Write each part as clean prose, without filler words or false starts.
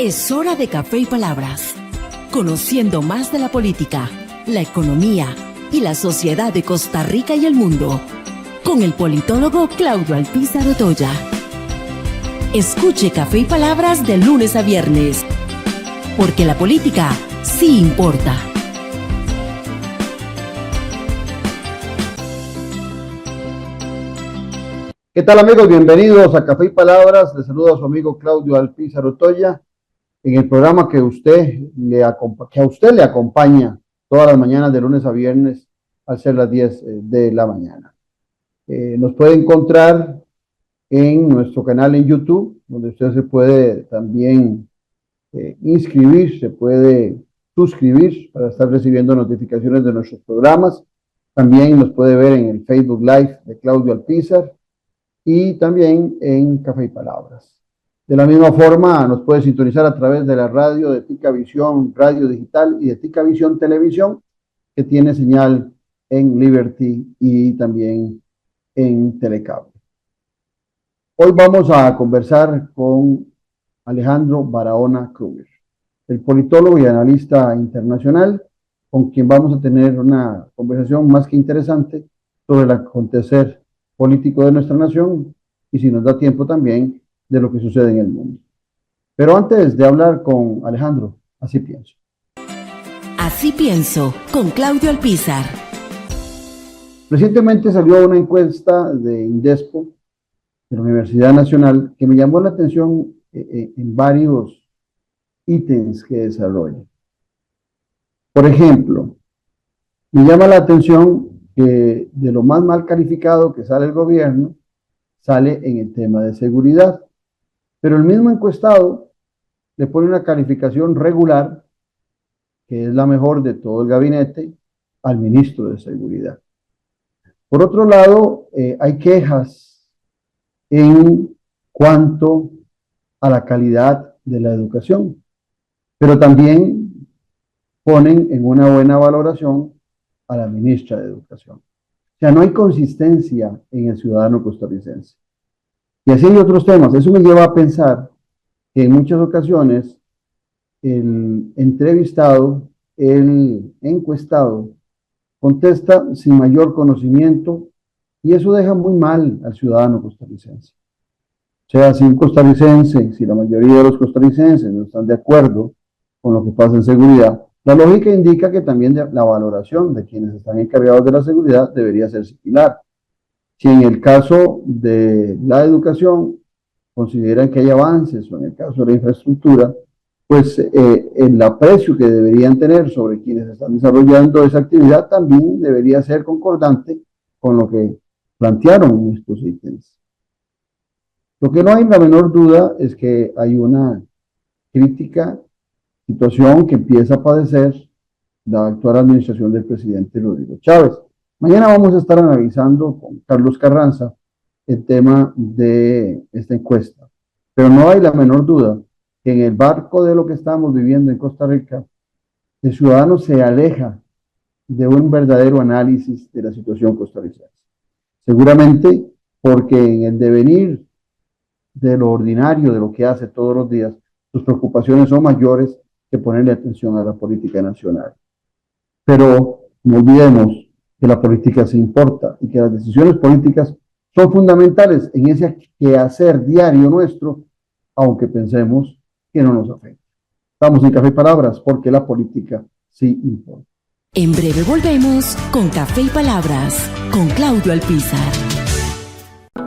Es hora de Café y Palabras, conociendo más de la política, la economía y la sociedad de Costa Rica y el mundo, con el politólogo Claudio Alpizar Otoya. Escuche Café y Palabras de lunes a viernes, porque la política sí importa. ¿Qué tal, amigos? Bienvenidos a Café y Palabras. Les saluda a su amigo Claudio Alpizar Otoya en el programa que a usted le acompaña todas las mañanas de lunes a viernes al ser las 10 de la mañana. Nos puede encontrar en nuestro canal en YouTube, donde usted se puede también inscribir, se puede suscribir para estar recibiendo notificaciones de nuestros programas. También nos puede ver en el Facebook Live de Claudio Alpizar y también en Café y Palabras. De la misma forma, nos puede sintonizar a través de la radio de Tica Visión, Radio Digital, y de Tica Visión Televisión, que tiene señal en Liberty y también en Telecable. Hoy vamos a conversar con Alejandro Barahona Kruger, el politólogo y analista internacional, con quien vamos a tener una conversación más que interesante sobre el acontecer político de nuestra nación y, si nos da tiempo, también de lo que sucede en el mundo. Pero antes de hablar con Alejandro, así pienso. Así pienso, con Claudio Alpizar. Recientemente salió una encuesta de Indespo, de la Universidad Nacional, que me llamó la atención en varios ítems que desarrolla. Por ejemplo, me llama la atención que de lo más mal calificado que sale el gobierno, sale en el tema de seguridad. Pero el mismo encuestado le pone una calificación regular, que es la mejor de todo el gabinete, al ministro de Seguridad. Por otro lado, hay quejas en cuanto a la calidad de la educación, pero también ponen en una buena valoración a la ministra de Educación. O sea, no hay consistencia en el ciudadano costarricense. Y así hay otros temas. Eso me lleva a pensar que en muchas ocasiones el entrevistado, el encuestado, contesta sin mayor conocimiento, y eso deja muy mal al ciudadano costarricense. O sea, si un costarricense, si la mayoría de los costarricenses no están de acuerdo con lo que pasa en seguridad, la lógica indica que también la valoración de quienes están encargados de la seguridad debería ser similar. Si en el caso de la educación consideran que hay avances, o en el caso de la infraestructura, pues el aprecio que deberían tener sobre quienes están desarrollando esa actividad también debería ser concordante con lo que plantearon en estos ítems. Lo que no hay la menor duda es que hay una crítica situación que empieza a padecer la actual administración del presidente Rodrigo Chávez. Mañana vamos a estar analizando con Carlos Carranza el tema de esta encuesta, pero no hay la menor duda que en el marco de lo que estamos viviendo en Costa Rica, el ciudadano se aleja de un verdadero análisis de la situación costarricense. Seguramente porque en el devenir de lo ordinario, de lo que hace todos los días, sus preocupaciones son mayores que ponerle atención a la política nacional. Pero no olvidemos que la política se importa y que las decisiones políticas son fundamentales en ese quehacer diario nuestro, aunque pensemos que no nos afecta. Estamos en Café y Palabras porque la política sí importa. En breve volvemos con Café y Palabras, con Claudio Alpizar.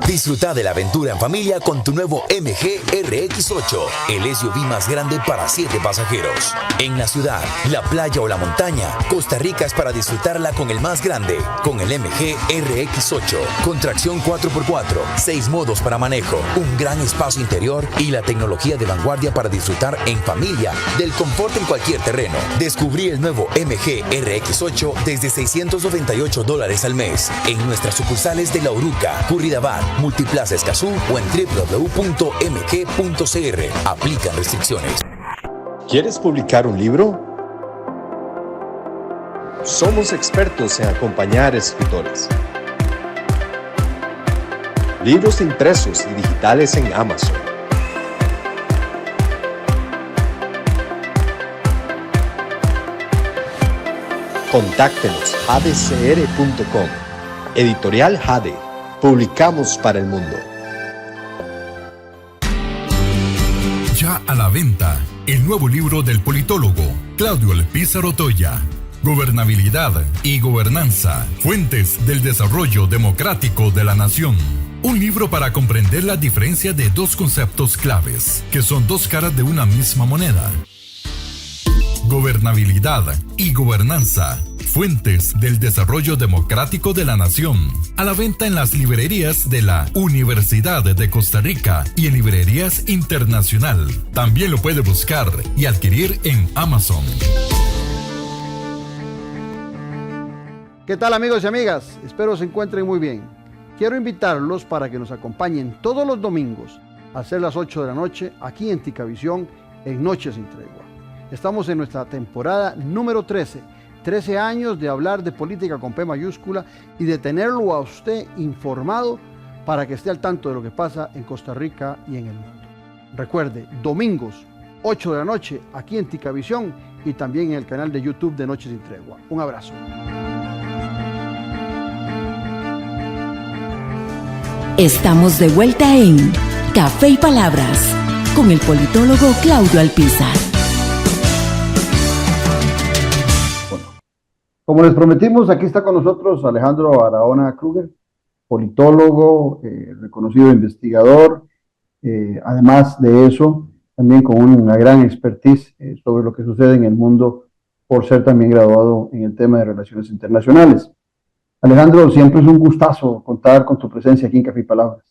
Disfruta de la aventura en familia con tu nuevo MG RX8, el SUV más grande para 7 pasajeros. En la ciudad, la playa o la montaña, Costa Rica es para disfrutarla con el más grande, con el MG RX8, con tracción 4x4, 6 modos para manejo, un gran espacio interior y la tecnología de vanguardia para disfrutar en familia del confort en cualquier terreno. Descubrí el nuevo MG RX8 desde $698 al mes en nuestras sucursales de La Uruca, Curridabat, Multiplaza Escazú o en www.mg.cr. Aplican restricciones. ¿Quieres publicar un libro? Somos expertos en acompañar escritores. Libros impresos y digitales en Amazon. Contáctenos jadecr.com. Editorial Jade. Publicamos para el mundo. Ya a la venta, el nuevo libro del politólogo Claudio Alpizar Otoya. Gobernabilidad y gobernanza, fuentes del desarrollo democrático de la nación. Un libro para comprender la diferencia de dos conceptos claves, que son dos caras de una misma moneda. Gobernabilidad y gobernanza, fuentes del desarrollo democrático de la nación. A la venta en las librerías de la Universidad de Costa Rica y en librerías internacional. También lo puede buscar y adquirir en Amazon. ¿Qué tal, amigos y amigas? Espero se encuentren muy bien. Quiero invitarlos para que nos acompañen todos los domingos a ser las 8 de la noche aquí en Ticavisión en Noches sin Tregua. Estamos en nuestra temporada número 13. 13 años de hablar de política con P mayúscula y de tenerlo a usted informado para que esté al tanto de lo que pasa en Costa Rica y en el mundo. Recuerde, domingos, 8 de la noche, aquí en Ticavisión y también en el canal de YouTube de Noches sin Tregua. Un abrazo. Estamos de vuelta en Café y Palabras con el politólogo Claudio Alpizar. Como les prometimos, aquí está con nosotros Alejandro Aravena Kruger, politólogo, reconocido investigador, además de eso, también con una gran expertise sobre lo que sucede en el mundo por ser también graduado en el tema de relaciones internacionales. Alejandro, siempre es un gustazo contar con tu presencia aquí en Café y Palabras.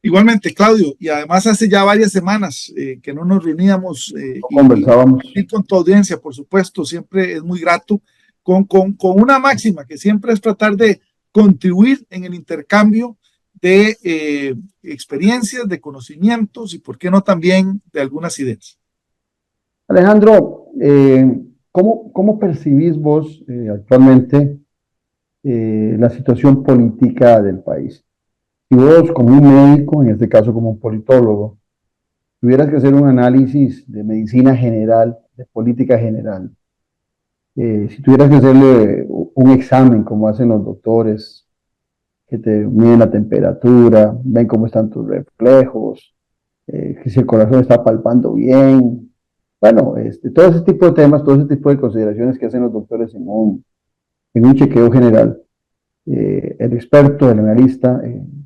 Igualmente, Claudio, y además hace ya varias semanas que no nos reuníamos Conversábamos. Y con tu audiencia, por supuesto, siempre es muy grato con una máxima que siempre es tratar de contribuir en el intercambio de experiencias, de conocimientos y, por qué no, también de algunas ideas. Alejandro, ¿cómo percibís vos actualmente la situación política del país? Si vos, como un médico, en este caso como un politólogo, tuvieras que hacer un análisis de medicina general, de política general, si tuvieras que hacerle un examen como hacen los doctores, que te miden la temperatura, ven cómo están tus reflejos, que si el corazón está palpando bien, bueno, todo ese tipo de temas, todo ese tipo de consideraciones que hacen los doctores en un chequeo general. El experto, el analista,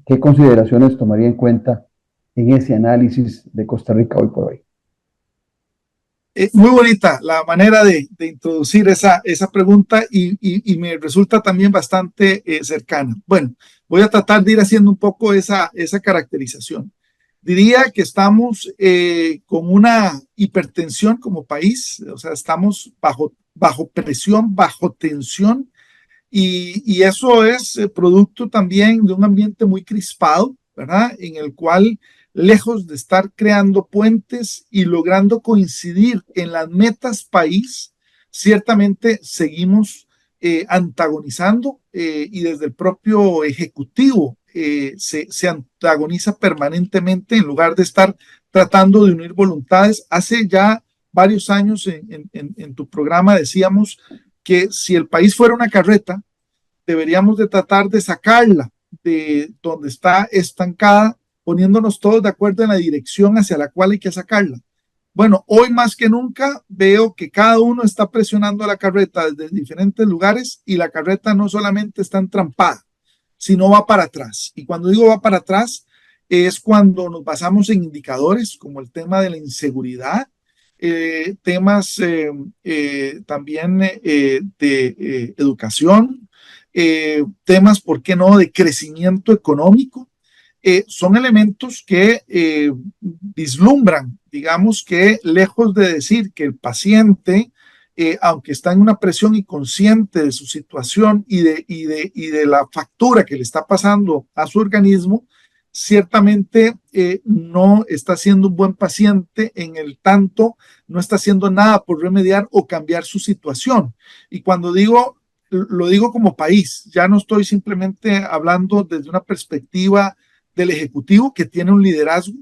¿qué consideraciones tomaría en cuenta en ese análisis de Costa Rica hoy por hoy? Muy bonita la manera de introducir esa pregunta y me resulta también bastante cercana. Bueno, voy a tratar de ir haciendo un poco esa caracterización. Diría que estamos con una hipertensión como país, o sea, estamos bajo presión, bajo tensión, y eso es producto también de un ambiente muy crispado, ¿verdad? En el cual, lejos de estar creando puentes y logrando coincidir en las metas país, ciertamente seguimos antagonizando y desde el propio Ejecutivo se antagoniza permanentemente en lugar de estar tratando de unir voluntades. Hace ya varios años en tu programa decíamos que si el país fuera una carreta, deberíamos de tratar de sacarla de donde está estancada, poniéndonos todos de acuerdo en la dirección hacia la cual hay que sacarla. Bueno, hoy más que nunca veo que cada uno está presionando a la carreta desde diferentes lugares y la carreta no solamente está entrampada, sino va para atrás. Y cuando digo va para atrás, es cuando nos basamos en indicadores como el tema de la inseguridad, temas también de educación, temas, ¿por qué no?, de crecimiento económico. Son elementos que vislumbran, digamos, que lejos de decir que el paciente, aunque está en una presión y consciente de su situación y de la factura que le está pasando a su organismo, ciertamente no está siendo un buen paciente, en el tanto no está haciendo nada por remediar o cambiar su situación. Y cuando lo digo como país, ya no estoy simplemente hablando desde una perspectiva del Ejecutivo, que tiene un liderazgo,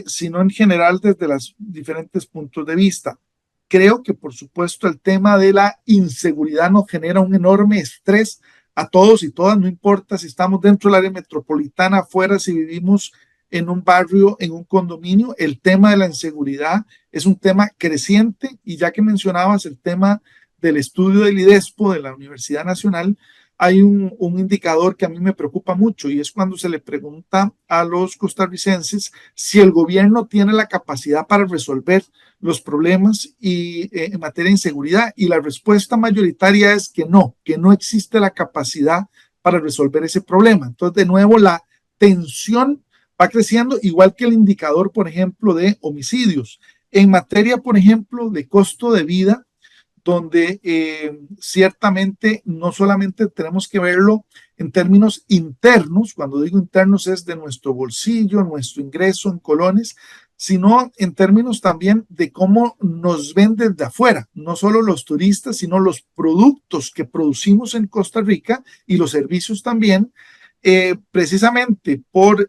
sino en general desde los diferentes puntos de vista. creo que por supuesto el tema de la inseguridad nos genera un enorme estrés a todos y todas, no importa si estamos dentro del área metropolitana, afuera, si vivimos en un barrio, en un condominio. El tema de la inseguridad es un tema creciente, y ya que mencionabas el tema del estudio del IDESPO de la Universidad Nacional, hay un indicador que a mí me preocupa mucho, y es cuando se le pregunta a los costarricenses si el gobierno tiene la capacidad para resolver los problemas en materia de inseguridad, y la respuesta mayoritaria es que no existe la capacidad para resolver ese problema. Entonces, de nuevo, la tensión va creciendo, igual que el indicador, por ejemplo, de homicidios. En materia, por ejemplo, de costo de vida, donde ciertamente no solamente tenemos que verlo en términos internos, cuando digo internos es de nuestro bolsillo, nuestro ingreso en colones, sino en términos también de cómo nos ven desde afuera, no solo los turistas, sino los productos que producimos en Costa Rica y los servicios también, precisamente por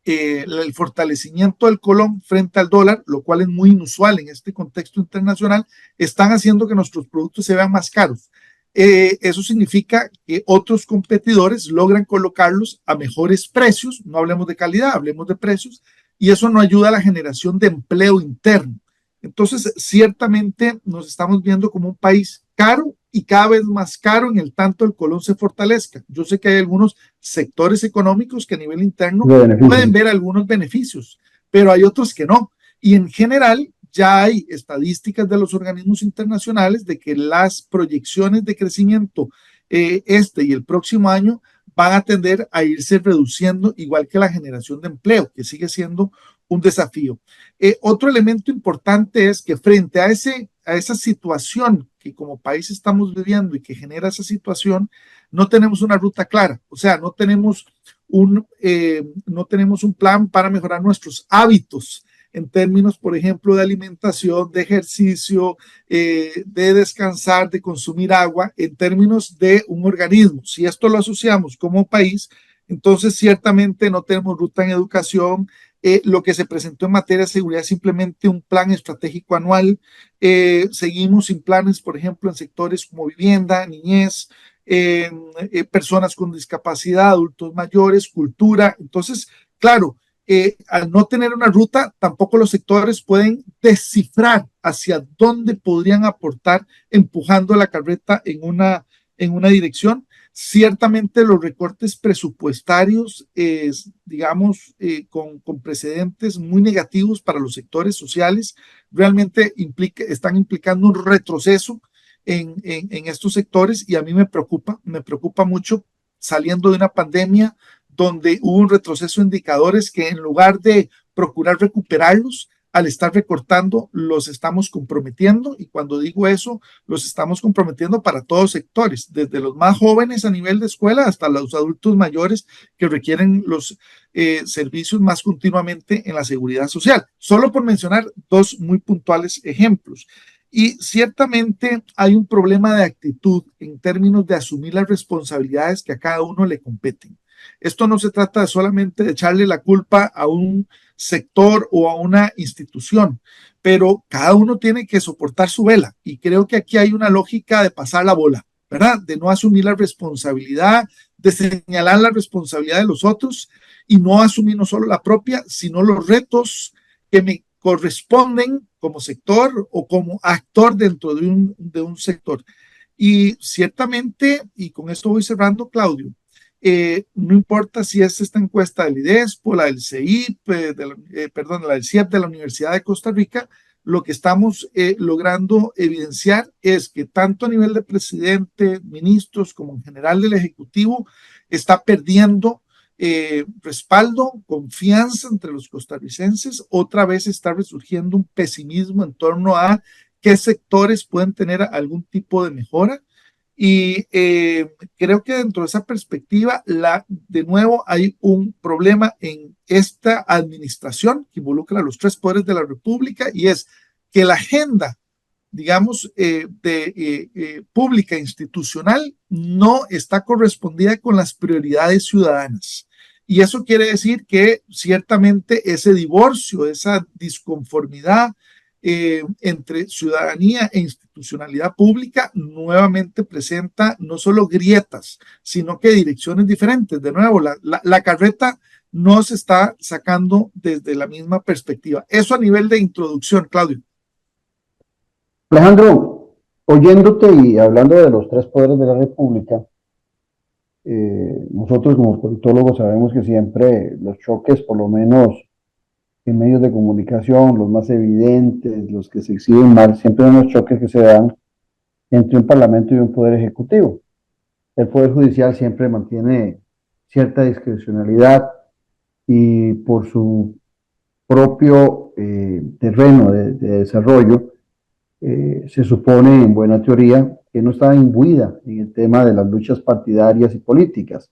el fortalecimiento del colón frente al dólar, lo cual es muy inusual en este contexto internacional, están haciendo que nuestros productos se vean más caros. Eso significa que otros competidores logran colocarlos a mejores precios, no hablemos de calidad, hablemos de precios, y eso no ayuda a la generación de empleo interno. Entonces, ciertamente nos estamos viendo como un país caro y cada vez más caro en el tanto el colón se fortalezca. Yo sé que hay algunos sectores económicos que a nivel interno pueden ver algunos beneficios, pero hay otros que no. Y en general ya hay estadísticas de los organismos internacionales de que las proyecciones de crecimiento este y el próximo año van a tender a irse reduciendo, igual que la generación de empleo, que sigue siendo un desafío. Otro elemento importante es que frente a esa situación que como país estamos viviendo y que genera esa situación, no tenemos una ruta clara. O sea, no tenemos un plan para mejorar nuestros hábitos en términos, por ejemplo, de alimentación, de ejercicio, de descansar, de consumir agua, en términos de un organismo. Si esto lo asociamos como país, entonces ciertamente no tenemos ruta en educación. Lo que se presentó en materia de seguridad es simplemente un plan estratégico anual. Seguimos sin planes, por ejemplo, en sectores como vivienda, niñez, personas con discapacidad, adultos mayores, cultura. Entonces, claro, al no tener una ruta, tampoco los sectores pueden descifrar hacia dónde podrían aportar empujando la carreta en una dirección. Ciertamente los recortes presupuestarios, digamos, con precedentes muy negativos para los sectores sociales, realmente están implicando un retroceso en estos sectores, y a mí me preocupa mucho, saliendo de una pandemia donde hubo un retroceso de indicadores que, en lugar de procurar recuperarlos, al estar recortando, los estamos comprometiendo. Y cuando digo eso, los estamos comprometiendo para todos sectores, desde los más jóvenes a nivel de escuela hasta los adultos mayores que requieren los servicios más continuamente en la seguridad social. Solo por mencionar dos muy puntuales ejemplos. Y ciertamente hay un problema de actitud en términos de asumir las responsabilidades que a cada uno le competen. Esto no se trata solamente de echarle la culpa a un sector o a una institución, pero cada uno tiene que soportar su vela, y creo que aquí hay una lógica de pasar la bola, ¿verdad? De no asumir la responsabilidad, de señalar la responsabilidad de los otros y no asumir no solo la propia, sino los retos que me corresponden como sector o como actor dentro de un sector. Y ciertamente, y con esto voy cerrando, Claudio, no importa si es esta encuesta del IDESPO, la del CEIP, la del CIEP de la Universidad de Costa Rica, lo que estamos logrando evidenciar es que tanto a nivel de presidente, ministros, como en general del Ejecutivo, está perdiendo respaldo, confianza entre los costarricenses. Otra vez está resurgiendo un pesimismo en torno a qué sectores pueden tener algún tipo de mejora. Y creo que dentro de esa perspectiva, de nuevo, hay un problema en esta administración que involucra a los tres poderes de la República, y es que la agenda, digamos, pública institucional no está correspondida con las prioridades ciudadanas. Y eso quiere decir que ciertamente ese divorcio, esa disconformidad entre ciudadanía e institucionalidad pública nuevamente presenta no solo grietas, sino que direcciones diferentes. De nuevo, la carreta no se está sacando desde la misma perspectiva. Eso a nivel de introducción, Claudio. Alejandro, oyéndote y hablando de los tres poderes de la República, nosotros como politólogos sabemos que siempre los choques, por lo menos en medios de comunicación, los más evidentes, los que se exhiben mal, siempre son los choques que se dan entre un parlamento y un poder ejecutivo. El poder judicial siempre mantiene cierta discrecionalidad y por su propio terreno de desarrollo, se supone en buena teoría que no está imbuida en el tema de las luchas partidarias y políticas,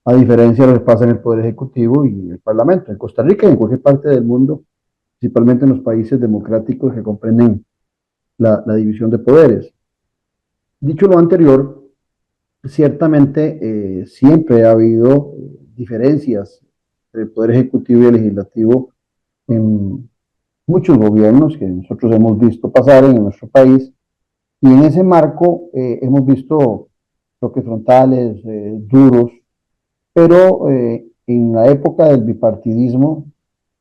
a diferencia de lo que pasa en el Poder Ejecutivo y el Parlamento, en Costa Rica y en cualquier parte del mundo, principalmente en los países democráticos que comprenden la división de poderes. Dicho lo anterior, ciertamente siempre ha habido diferencias entre el Poder Ejecutivo y el Legislativo en muchos gobiernos que nosotros hemos visto pasar en nuestro país, y en ese marco hemos visto choques frontales duros, pero en la época del bipartidismo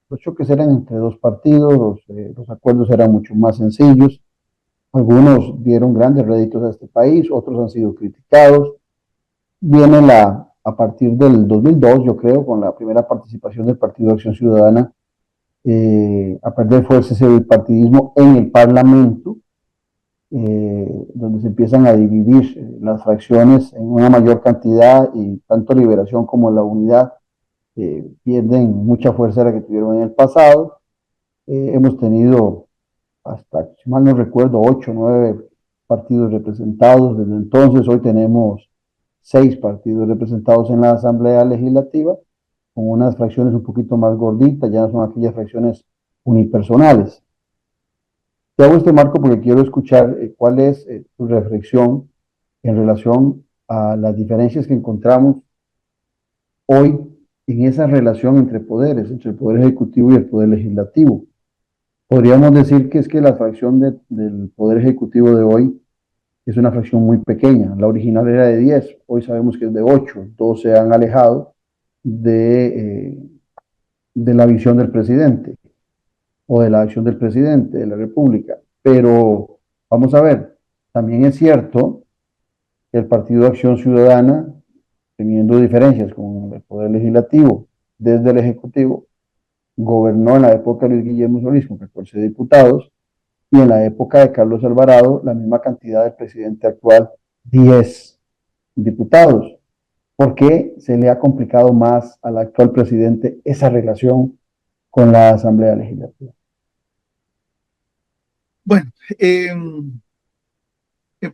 los choques eran entre dos partidos, los acuerdos eran mucho más sencillos, algunos dieron grandes réditos a este país, otros han sido criticados. Viene a partir del 2002, yo creo, con la primera participación del Partido de Acción Ciudadana, a perder fuerza ese bipartidismo en el Parlamento, donde se empiezan a dividir las fracciones en una mayor cantidad y tanto Liberación como la Unidad pierden mucha fuerza de la que tuvieron en el pasado. Hemos tenido hasta, si mal no recuerdo, 8 o 9 partidos representados desde entonces. Hoy tenemos 6 partidos representados en la Asamblea Legislativa, con unas fracciones un poquito más gorditas, ya no son aquellas fracciones unipersonales. Te hago este marco porque quiero escuchar cuál es tu reflexión en relación a las diferencias que encontramos hoy en esa relación entre poderes, entre el Poder Ejecutivo y el Poder Legislativo. Podríamos decir que es que la fracción del Poder Ejecutivo de hoy es una fracción muy pequeña. La original era de 10, hoy sabemos que es de 8. Todos se han alejado de la visión del presidente o de la acción del presidente de la República. Pero vamos a ver, también es cierto que el Partido de Acción Ciudadana, teniendo diferencias con el Poder Legislativo desde el Ejecutivo, gobernó en la época de Luis Guillermo Solís con 14 diputados y en la época de Carlos Alvarado la misma cantidad del presidente actual, 10 diputados. ¿Por qué se le ha complicado más al actual presidente esa relación con la Asamblea Legislativa? Bueno, en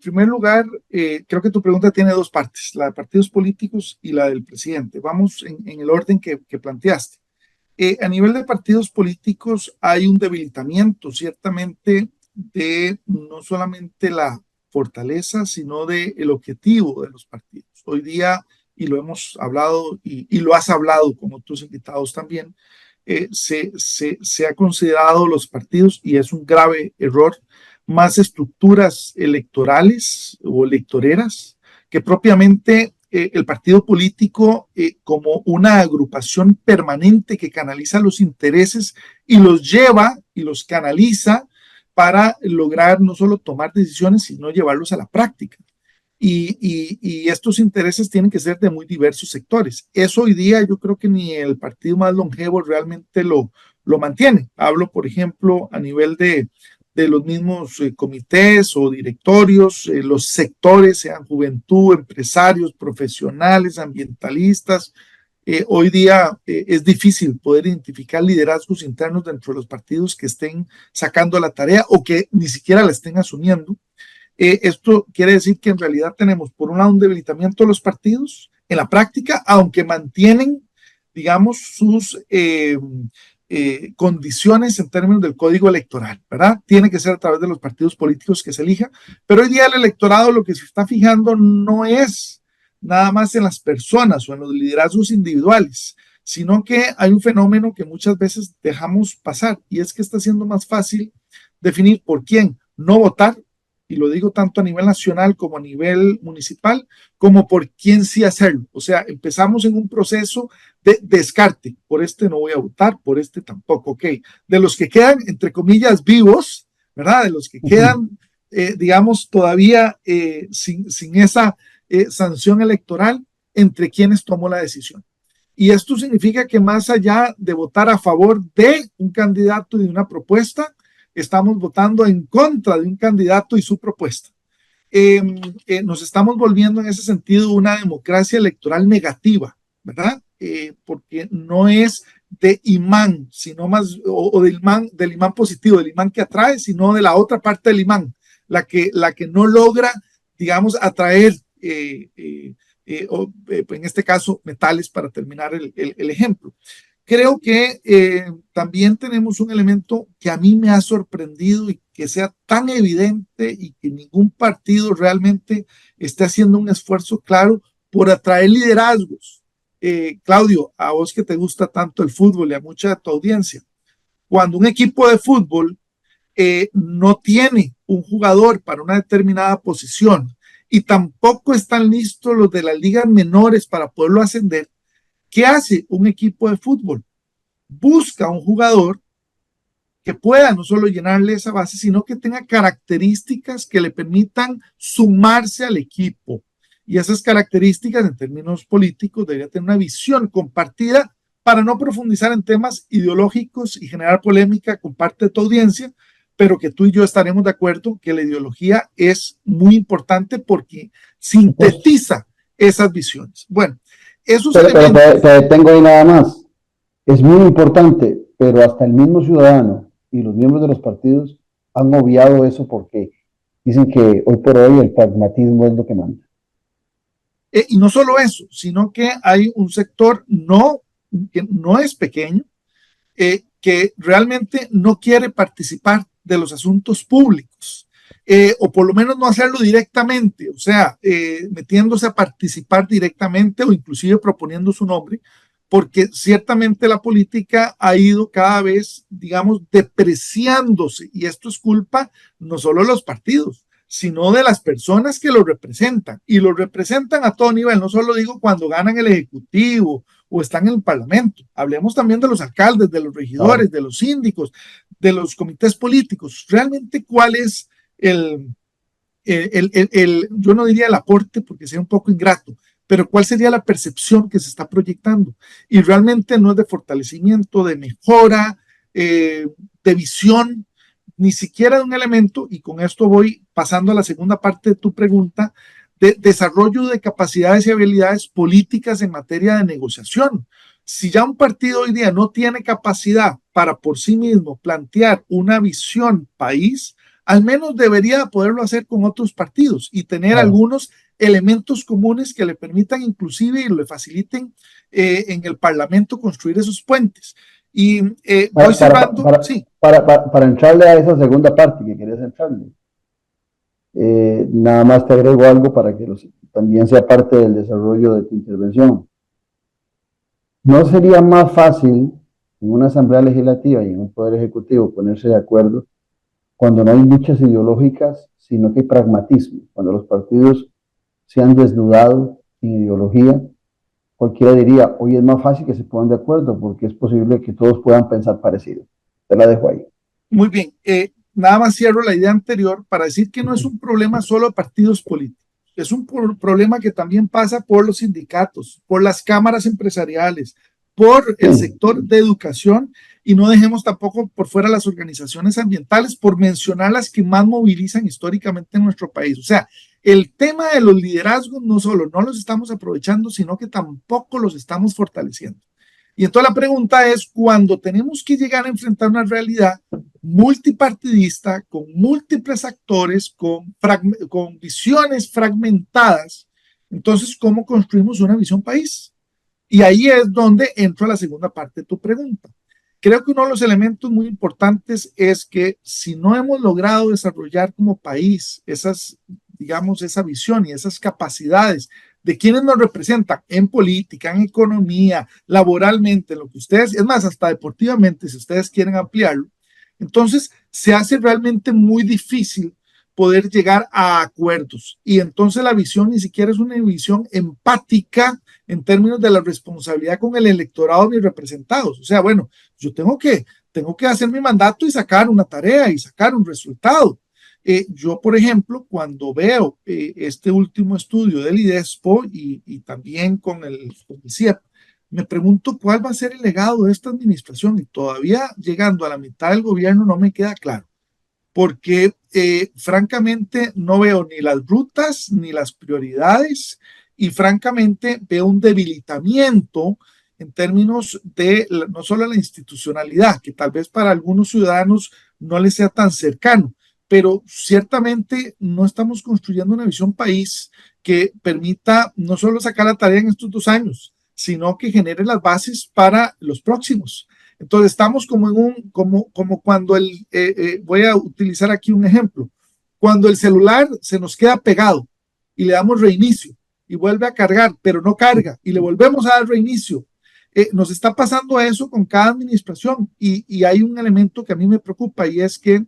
primer lugar, creo que tu pregunta tiene dos partes, la de partidos políticos y la del presidente. Vamos en el orden que planteaste. A nivel de partidos políticos hay un debilitamiento, ciertamente, de no solamente la fortaleza, sino del objetivo de los partidos. Hoy día, y lo hemos hablado, y lo has hablado con otros invitados también, se ha considerado los partidos, y es un grave error, más estructuras electorales o electoreras que propiamente el partido político como una agrupación permanente que canaliza los intereses y los lleva y los canaliza para lograr no solo tomar decisiones, sino llevarlos a la práctica. Y estos intereses tienen que ser de muy diversos sectores. Eso hoy día yo creo que ni el partido más longevo realmente lo mantiene. Hablo, por ejemplo, a nivel de los mismos comités o directorios, los sectores, sean juventud, empresarios, profesionales, ambientalistas. Hoy día es difícil poder identificar liderazgos internos dentro de los partidos que estén sacando la tarea o que ni siquiera la estén asumiendo. Esto quiere decir que en realidad tenemos, por un lado, un debilitamiento de los partidos en la práctica, aunque mantienen, digamos, sus condiciones en términos del código electoral, ¿verdad? Tiene que ser a través de los partidos políticos que se elija, pero hoy día el electorado lo que se está fijando no es nada más en las personas o en los liderazgos individuales, sino que hay un fenómeno que muchas veces dejamos pasar, y es que está siendo más fácil definir por quién no votar, y lo digo tanto a nivel nacional como a nivel municipal, como por quién sí hacerlo. O sea, empezamos en un proceso de descarte. Por este no voy a votar, por este tampoco. Ok, de los que quedan, entre comillas, vivos, ¿verdad? De los que quedan, digamos, todavía sin esa sanción electoral, entre quienes tomó la decisión. Y esto significa que más allá de votar a favor de un candidato y de una propuesta, estamos votando en contra de un candidato y su propuesta. Nos estamos volviendo en ese sentido una democracia electoral negativa, ¿verdad? Porque no es de imán, sino más, o del imán positivo, del imán que atrae, sino de la otra parte del imán, la que no logra, digamos, atraer, en este caso, metales, para terminar el ejemplo. Creo que también tenemos un elemento que a mí me ha sorprendido y que sea tan evidente y que ningún partido realmente esté haciendo un esfuerzo claro por atraer liderazgos. Claudio, a vos que te gusta tanto el fútbol y a mucha de tu audiencia, cuando un equipo de fútbol no tiene un jugador para una determinada posición y tampoco están listos los de las ligas menores para poderlo ascender, ¿qué hace un equipo de fútbol? Busca un jugador que pueda no solo llenarle esa base, sino que tenga características que le permitan sumarse al equipo. Y esas características, en términos políticos, debería tener una visión compartida para no profundizar en temas ideológicos y generar polémica con parte de tu audiencia, pero que tú y yo estaremos de acuerdo que la ideología es muy importante porque sintetiza esas visiones. Bueno, pero te detengo ahí nada más. Es muy importante, pero hasta el mismo ciudadano y los miembros de los partidos han obviado eso porque dicen que hoy por hoy el pragmatismo es lo que manda. Y no solo eso, sino que hay un sector que no es pequeño, que realmente no quiere participar de los asuntos públicos, o por lo menos no hacerlo directamente, o sea, metiéndose a participar directamente o inclusive proponiendo su nombre, porque ciertamente la política ha ido cada vez, digamos, depreciándose, y esto es culpa no solo de los partidos, sino de las personas que lo representan, y lo representan a todo nivel. No solo digo cuando ganan el ejecutivo o están en el parlamento, hablemos también de los alcaldes, de los regidores, de los síndicos, de los comités políticos. Realmente, ¿cuál es yo no diría el aporte porque sería un poco ingrato, pero cuál sería la percepción que se está proyectando? Y realmente no es de fortalecimiento, de mejora, de visión, ni siquiera de un elemento, y con esto voy pasando a la segunda parte de tu pregunta, de desarrollo de capacidades y habilidades políticas en materia de negociación. Si ya un partido hoy día no tiene capacidad para por sí mismo plantear una visión país, al menos debería poderlo hacer con otros partidos y tener algunos elementos comunes que le permitan inclusive y le faciliten en el Parlamento construir esos puentes. Y voy cerrando. Para entrarle a esa segunda parte que querías entrarle, nada más te agrego algo para que también sea parte del desarrollo de tu intervención. ¿No sería más fácil en una asamblea legislativa y en un poder ejecutivo ponerse de acuerdo cuando no hay luchas ideológicas, sino que hay pragmatismo? Cuando los partidos se han desnudado sin ideología, cualquiera diría, hoy es más fácil que se pongan de acuerdo porque es posible que todos puedan pensar parecido. Te la dejo ahí. Muy bien. Nada más cierro la idea anterior para decir que no es un problema solo de partidos políticos. Es un problema que también pasa por los sindicatos, por las cámaras empresariales, por el sector de educación, y no dejemos tampoco por fuera las organizaciones ambientales, por mencionar las que más movilizan históricamente en nuestro país. O sea, el tema de los liderazgos no solo no los estamos aprovechando, sino que tampoco los estamos fortaleciendo. Y entonces la pregunta es, cuando tenemos que llegar a enfrentar una realidad multipartidista, con múltiples actores, con visiones fragmentadas, entonces, ¿cómo construimos una visión país? Y ahí es donde entro a la segunda parte de tu pregunta. Creo que uno de los elementos muy importantes es que si no hemos logrado desarrollar como país esas, digamos, esa visión y esas capacidades de quienes nos representan en política, en economía, laboralmente, en lo que ustedes, es más, hasta deportivamente, si ustedes quieren ampliarlo, Entonces, se hace realmente muy difícil poder llegar a acuerdos. Y entonces la visión ni siquiera es una visión empática en términos de la responsabilidad con el electorado de mis representados. O sea, bueno, yo tengo que hacer mi mandato y sacar una tarea y sacar un resultado. Yo, por ejemplo, cuando veo este último estudio del IDESPO y también con el CIEP, me pregunto cuál va a ser el legado de esta administración, y todavía llegando a la mitad del gobierno no me queda claro, porque francamente no veo ni las rutas ni las prioridades, y francamente veo un debilitamiento en términos de no solo la institucionalidad, que tal vez para algunos ciudadanos no les sea tan cercano, pero ciertamente no estamos construyendo una visión país que permita no solo sacar la tarea en estos 2 años, sino que genere las bases para los próximos. Entonces estamos como en como cuando voy a utilizar aquí un ejemplo, cuando el celular se nos queda pegado y le damos reinicio y vuelve a cargar, pero no carga, y le volvemos a dar reinicio. Nos está pasando eso con cada administración, y hay un elemento que a mí me preocupa, y es que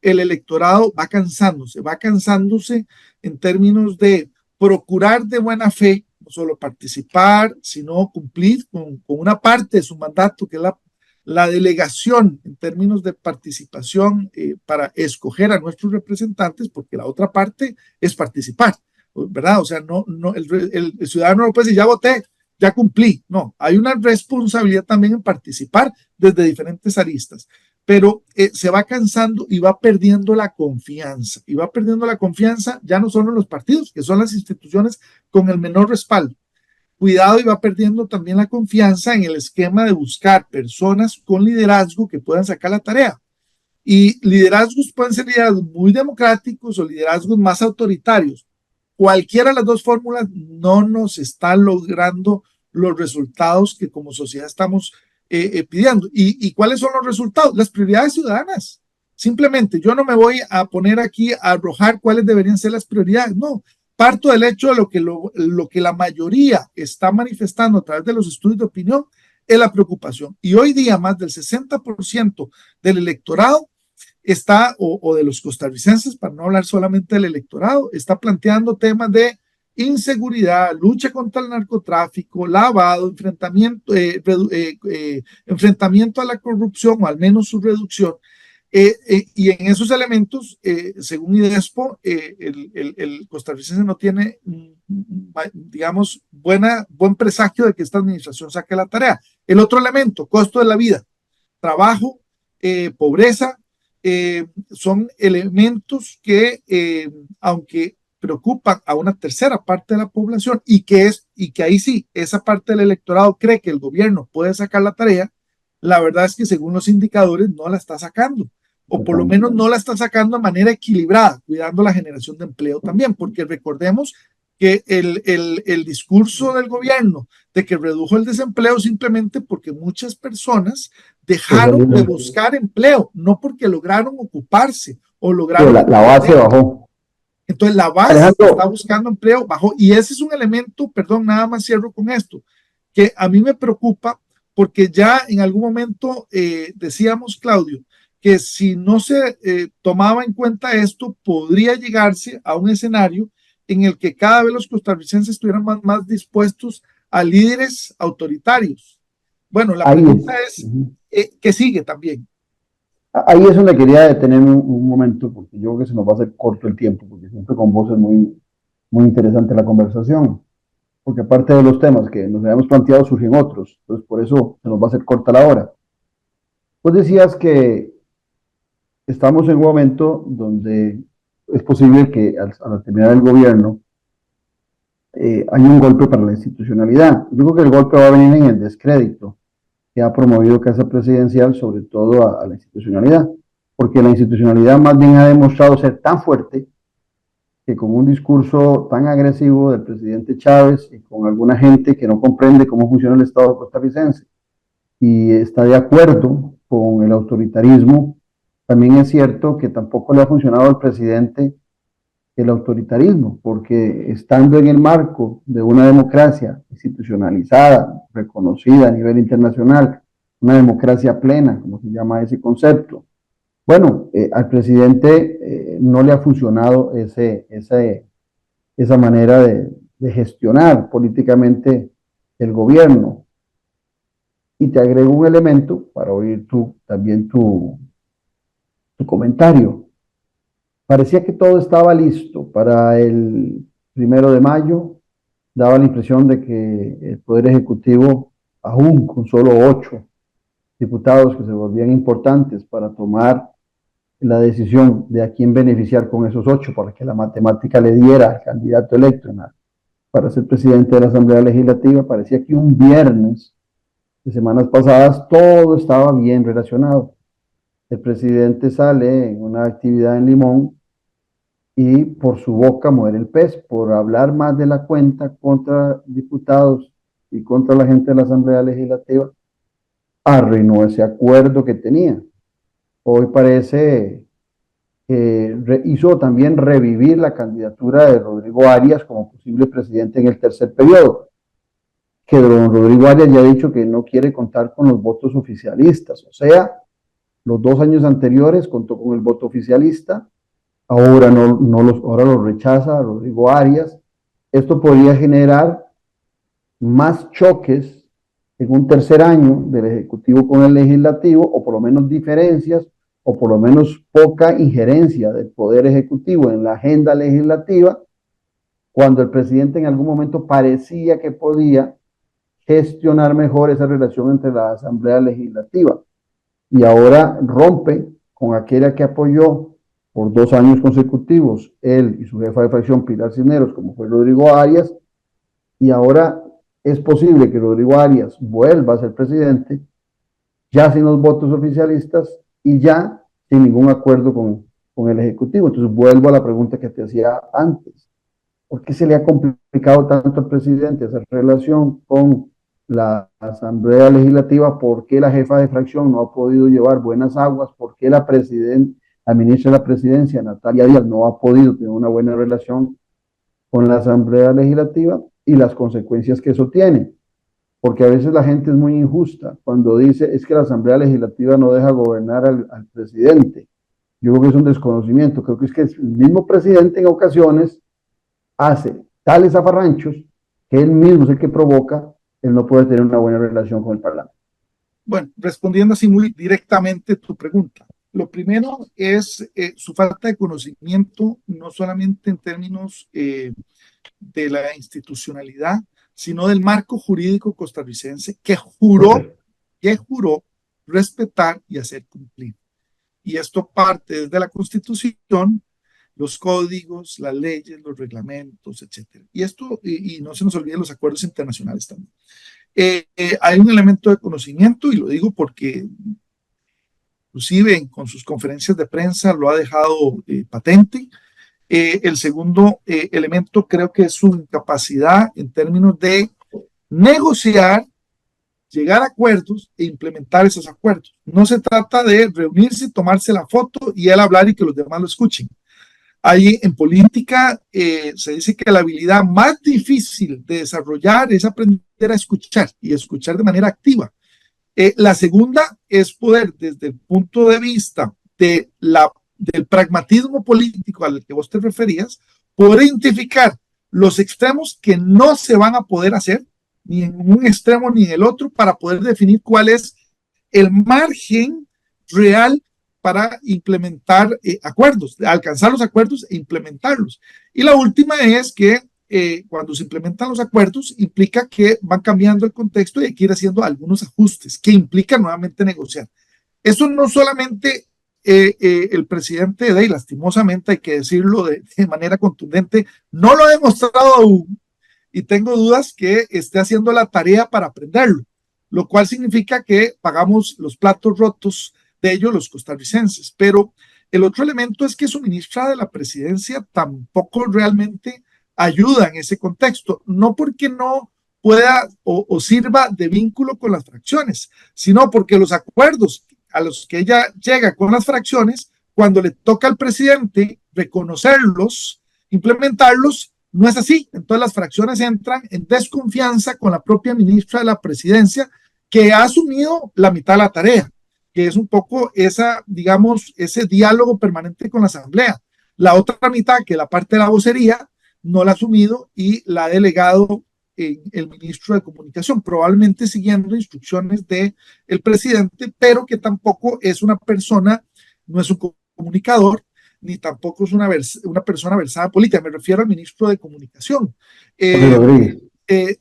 el electorado va cansándose en términos de procurar de buena fe, no solo participar, sino cumplir con una parte de su mandato, que es la delegación en términos de participación para escoger a nuestros representantes, porque la otra parte es participar, ¿verdad? O sea, el ciudadano no puede decir, ya voté, ya cumplí. No, hay una responsabilidad también en participar desde diferentes aristas, pero se va cansando y va perdiendo la confianza, ya no solo en los partidos, que son las instituciones con el menor respaldo. Cuidado, y va perdiendo también la confianza en el esquema de buscar personas con liderazgo que puedan sacar la tarea. Y liderazgos pueden ser liderazgos muy democráticos o liderazgos más autoritarios. Cualquiera de las dos fórmulas no nos está logrando los resultados que como sociedad estamos pidiendo. ¿Y cuáles son los resultados? Las prioridades ciudadanas. Simplemente, yo no me voy a poner aquí a arrojar cuáles deberían ser las prioridades. No, parto del hecho de lo que la mayoría está manifestando a través de los estudios de opinión es la preocupación. Y hoy día más del 60% del electorado está, o de los costarricenses, para no hablar solamente del electorado, está planteando temas de inseguridad, lucha contra el narcotráfico, lavado, enfrentamiento a la corrupción, o al menos su reducción. Y en esos elementos, según IDESPO, el costarricense no tiene, digamos, buen presagio de que esta administración saque la tarea. El otro elemento, costo de la vida, trabajo, pobreza, son elementos que, aunque preocupan a una tercera parte de la población, y que ahí sí, esa parte del electorado cree que el gobierno puede sacar la tarea, la verdad es que según los indicadores no la está sacando, o por lo menos no la está sacando de manera equilibrada, cuidando la generación de empleo también, porque recordemos que el discurso del gobierno de que redujo el desempleo simplemente porque muchas personas dejaron de buscar empleo, no porque lograron ocuparse o lograron... La base bajó. Entonces la base Alejandro, está buscando empleo bajó, y ese es un elemento, perdón, nada más cierro con esto, que a mí me preocupa, porque ya en algún momento decíamos, Claudio, que si no se tomaba en cuenta esto, podría llegarse a un escenario en el que cada vez los costarricenses estuvieran más dispuestos a líderes autoritarios. Bueno, la pregunta es ¿qué sigue también? Ahí es donde quería detenerme un momento, porque yo creo que se nos va a hacer corto el tiempo, porque siempre con vos es muy interesante la conversación, porque aparte de los temas que nos habíamos planteado surgen otros, entonces por eso se nos va a hacer corta la hora. Vos decías que estamos en un momento donde es posible que al terminar el gobierno hay un golpe para la institucionalidad. Yo creo que el golpe va a venir en el descrédito que ha promovido Casa Presidencial, sobre todo a la institucionalidad, porque la institucionalidad más bien ha demostrado ser tan fuerte que con un discurso tan agresivo del presidente Chávez y con alguna gente que no comprende cómo funciona el Estado costarricense y está de acuerdo con el autoritarismo, también es cierto que tampoco le ha funcionado al presidente el autoritarismo, porque estando en el marco de una democracia institucionalizada, reconocida a nivel internacional, una democracia plena, como se llama ese concepto, Bueno, al presidente no le ha funcionado esa manera de gestionar políticamente el gobierno. Y te agrego un elemento para oír también tu comentario. Parecía que todo estaba listo para el 1 de mayo. Daba la impresión de que el Poder Ejecutivo, aún con solo 8 diputados que se volvían importantes para tomar la decisión de a quién beneficiar con esos 8, para que la matemática le diera al candidato electo para ser presidente de la Asamblea Legislativa, parecía que un viernes de semanas pasadas todo estaba bien relacionado. El presidente sale en una actividad en Limón y por su boca muere el pez, por hablar más de la cuenta contra diputados y contra la gente de la Asamblea Legislativa, arruinó ese acuerdo que tenía. Hoy parece que hizo también revivir la candidatura de Rodrigo Arias como posible presidente en el tercer periodo, que don Rodrigo Arias ya ha dicho que no quiere contar con los votos oficialistas, o sea, los 2 años anteriores contó con el voto oficialista, ahora ahora lo rechaza Rodrigo Arias. Esto podría generar más choques en un tercer año del Ejecutivo con el Legislativo, o por lo menos diferencias, o por lo menos poca injerencia del Poder Ejecutivo en la agenda legislativa, cuando el presidente en algún momento parecía que podía gestionar mejor esa relación entre la Asamblea Legislativa. Y ahora rompe con aquella que apoyó por 2 años consecutivos él y su jefa de fracción Pilar Cisneros, como fue Rodrigo Arias, y ahora es posible que Rodrigo Arias vuelva a ser presidente, ya sin los votos oficialistas y ya sin ningún acuerdo con el Ejecutivo. Entonces vuelvo a la pregunta que te hacía antes. ¿Por qué se le ha complicado tanto al presidente esa relación con la Asamblea Legislativa? ¿Por qué la jefa de fracción no ha podido llevar buenas aguas? ¿Por qué la ministra de la Presidencia, Natalia Díaz, no ha podido tener una buena relación con la Asamblea Legislativa? Y las consecuencias que eso tiene. Porque a veces la gente es muy injusta cuando dice es que la Asamblea Legislativa no deja gobernar al presidente. Yo creo que es un desconocimiento. Creo que es que el mismo presidente en ocasiones hace tales zafarranchos que él mismo es el que provoca el no poder tener una buena relación con el Parlamento. Bueno, respondiendo así muy directamente tu pregunta. Lo primero es su falta de conocimiento, no solamente en términos de la institucionalidad, sino del marco jurídico costarricense que juró respetar y hacer cumplir. Y esto parte desde la Constitución, los códigos, las leyes, los reglamentos, etcétera. Y esto, y no se nos olviden los acuerdos internacionales también. Hay un elemento de conocimiento, y lo digo porque inclusive con sus conferencias de prensa lo ha dejado patente. El segundo elemento creo que es su incapacidad en términos de negociar, llegar a acuerdos e implementar esos acuerdos. No se trata de reunirse, tomarse la foto y él hablar y que los demás lo escuchen. Ahí en política se dice que la habilidad más difícil de desarrollar es aprender a escuchar y escuchar de manera activa. La segunda es poder, desde el punto de vista del pragmatismo político al que vos te referías, poder identificar los extremos que no se van a poder hacer, ni en un extremo ni en el otro, para poder definir cuál es el margen real para implementar acuerdos, alcanzar los acuerdos e implementarlos. Y la última es que cuando se implementan los acuerdos implica que van cambiando el contexto y hay que ir haciendo algunos ajustes que implica nuevamente negociar. Eso no solamente el presidente y lastimosamente hay que decirlo de manera contundente, no lo ha demostrado aún y tengo dudas que esté haciendo la tarea para aprenderlo, lo cual significa que pagamos los platos rotos de ellos los costarricenses. Pero el otro elemento es que su ministra de la Presidencia tampoco realmente ayuda en ese contexto, no porque no pueda o sirva de vínculo con las fracciones, sino porque los acuerdos a los que ella llega con las fracciones, cuando le toca al presidente reconocerlos, implementarlos, no es así. Entonces las fracciones entran en desconfianza con la propia ministra de la Presidencia, que ha asumido la mitad de la tarea. que es un poco esa, digamos, ese diálogo permanente con la Asamblea. La otra mitad, que la parte de la vocería, no la ha asumido y la ha delegado en el ministro de Comunicación, probablemente siguiendo instrucciones del presidente, pero que tampoco es una persona, no es un comunicador, ni tampoco es una persona versada en política. Me refiero al ministro de Comunicación.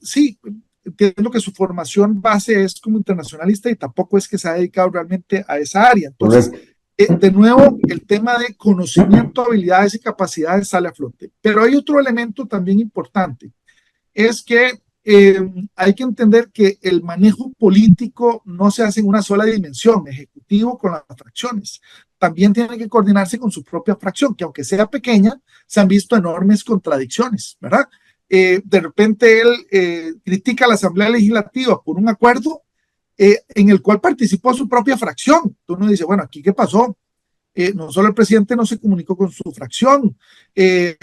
Sí, entiendo que su formación base es como internacionalista y tampoco es que se ha dedicado realmente a esa área. Entonces, de nuevo, el tema de conocimiento, habilidades y capacidades sale a flote. Pero hay otro elemento también importante, es que hay que entender que el manejo político no se hace en una sola dimensión, ejecutivo con las fracciones. También tiene que coordinarse con su propia fracción, que aunque sea pequeña, se han visto enormes contradicciones, ¿verdad? De repente él critica a la Asamblea Legislativa por un acuerdo en el cual participó su propia fracción. Uno dice, bueno, ¿aquí qué pasó? No solo el presidente no se comunicó con su fracción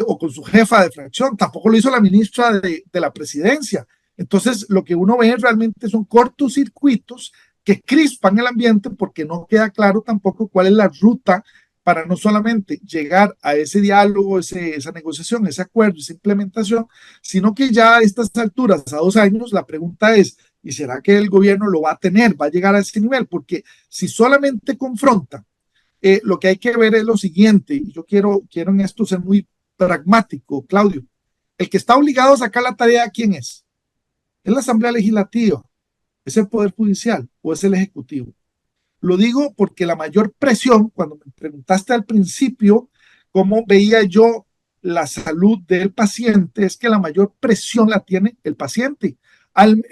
o con su jefa de fracción, tampoco lo hizo la ministra de la presidencia. Entonces, lo que uno ve realmente son cortocircuitos que crispan el ambiente porque no queda claro tampoco cuál es la ruta para no solamente llegar a ese diálogo, esa negociación, ese acuerdo, esa implementación, sino que ya a estas alturas, a 2 años, la pregunta es, ¿y será que el gobierno lo va a tener, va a llegar a ese nivel? Porque si solamente confronta, lo que hay que ver es lo siguiente, y yo quiero en esto ser muy pragmático, Claudio. El que está obligado a sacar la tarea, ¿quién es? ¿Es la Asamblea Legislativa? ¿Es el Poder Judicial o es el Ejecutivo? Lo digo porque la mayor presión, cuando me preguntaste al principio cómo veía yo la salud del paciente, es que la mayor presión la tiene el paciente. Al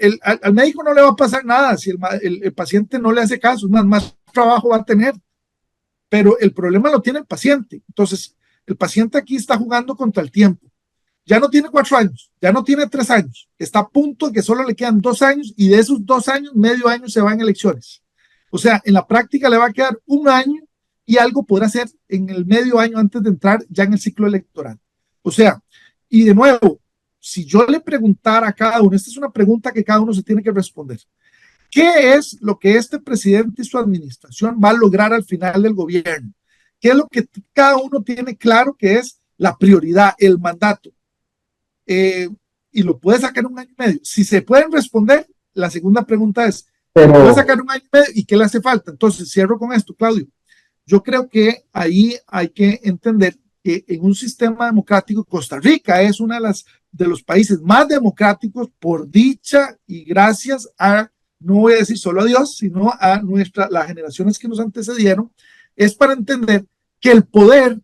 médico no le va a pasar nada si el paciente no le hace caso, más trabajo va a tener. Pero el problema lo tiene el paciente. Entonces, el paciente aquí está jugando contra el tiempo. Ya no tiene 4 años, ya no tiene 3 años. Está a punto de que solo le quedan 2 años y de esos 2 años, medio año se va en elecciones. O sea, en la práctica le va a quedar 1 año y algo podrá hacer en el medio año antes de entrar ya en el ciclo electoral. O sea, y de nuevo, si yo le preguntara a cada uno, esta es una pregunta que cada uno se tiene que responder. ¿Qué es lo que este presidente y su administración va a lograr al final del gobierno? ¿Qué es lo que cada uno tiene claro que es la prioridad, el mandato? Y lo puede sacar en 1 año y medio. Si se pueden responder, la segunda pregunta es, ¿puede sacar 1 año y medio y qué le hace falta? Entonces, cierro con esto, Claudio. Yo creo que ahí hay que entender que en un sistema democrático, Costa Rica es uno de los países más democráticos por dicha y gracias a, no voy a decir solo a Dios, sino a las generaciones que nos antecedieron, es para entender que el poder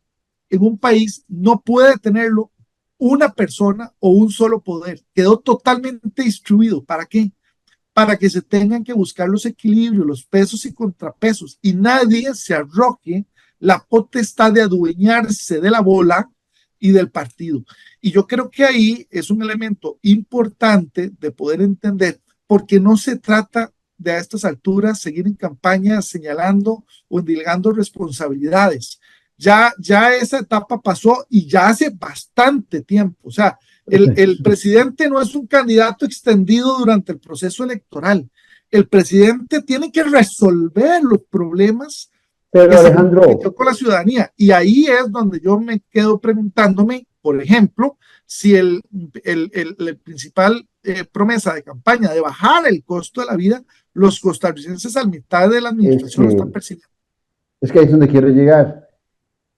en un país no puede tenerlo una persona o un solo poder. Quedó totalmente distribuido. ¿Para qué? Para que se tengan que buscar los equilibrios, los pesos y contrapesos, y nadie se arroje la potestad de adueñarse de la bola y del partido. Y yo creo que ahí es un elemento importante de poder entender, porque no se trata de a estas alturas seguir en campaña señalando o endilgando responsabilidades. Ya esa etapa pasó y ya hace bastante tiempo. O sea, el presidente no es un candidato extendido durante el proceso electoral. El presidente tiene que resolver los problemas pero que Alejandro, se metió con la ciudadanía. Y ahí es donde yo me quedo preguntándome, por ejemplo, si el principal promesa de campaña de bajar el costo de la vida, los costarricenses a mitad de la administración lo están percibiendo. Es que ahí es donde quiero llegar.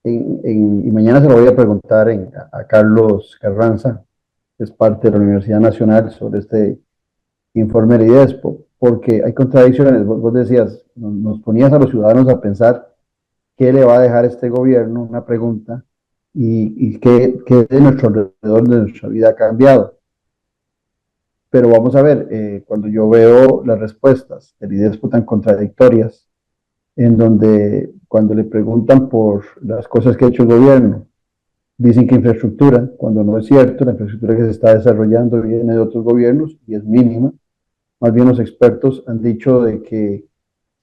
Y mañana se lo voy a preguntar a Carlos Carranza, que es parte de la Universidad Nacional, sobre este informe de IDESPO, porque hay contradicciones. Vos decías, nos ponías a los ciudadanos a pensar qué le va a dejar este gobierno, una pregunta, y qué de nuestro alrededor, de nuestra vida ha cambiado. Pero vamos a ver, cuando yo veo las respuestas del IDESPO tan contradictorias, en donde cuando le preguntan por las cosas que ha hecho el gobierno, dicen que infraestructura, cuando no es cierto, la infraestructura que se está desarrollando viene de otros gobiernos y es mínima. Más bien los expertos han dicho de que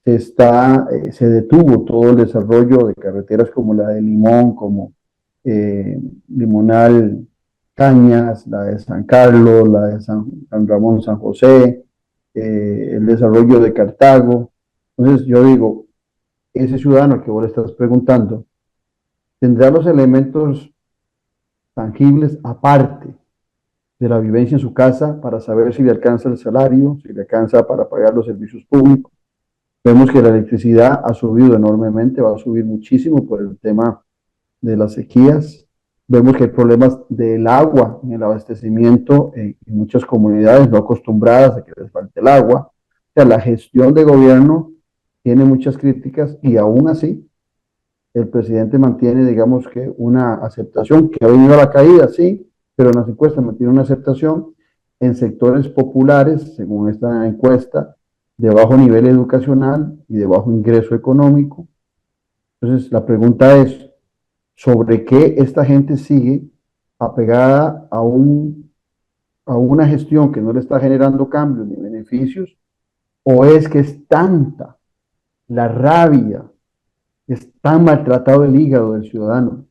se detuvo todo el desarrollo de carreteras como la de Limón, como Limonal, Cañas, la de San Carlos, la de San Ramón, San José, el desarrollo de Cartago. Entonces yo digo, ese ciudadano al que vos le estás preguntando tendrá los elementos tangibles aparte de la vivencia en su casa para saber si le alcanza el salario, si le alcanza para pagar los servicios públicos. Vemos que la electricidad ha subido enormemente, va a subir muchísimo por el tema de las sequías. Vemos que hay problemas del agua en el abastecimiento en muchas comunidades no acostumbradas a que les falte el agua. O sea, la gestión de gobierno tiene muchas críticas y aún así el presidente mantiene, digamos que una aceptación que ha venido a la caída, sí, pero en las encuestas mantiene una aceptación en sectores populares, según esta encuesta, de bajo nivel educacional y de bajo ingreso económico. Entonces, la pregunta es, ¿sobre qué esta gente sigue apegada a una gestión que no le está generando cambios ni beneficios? ¿O es que es tanta la rabia, es tan maltratado el hígado del ciudadano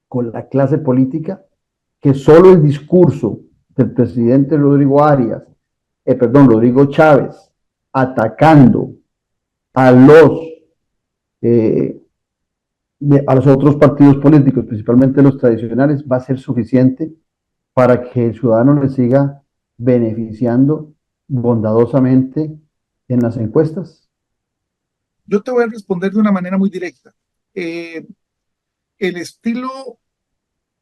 con la clase política que solo el discurso del presidente Rodrigo Chávez, atacando a los otros partidos políticos, principalmente los tradicionales, va a ser suficiente para que el ciudadano le siga beneficiando bondadosamente en las encuestas? Yo te voy a responder de una manera muy directa. El estilo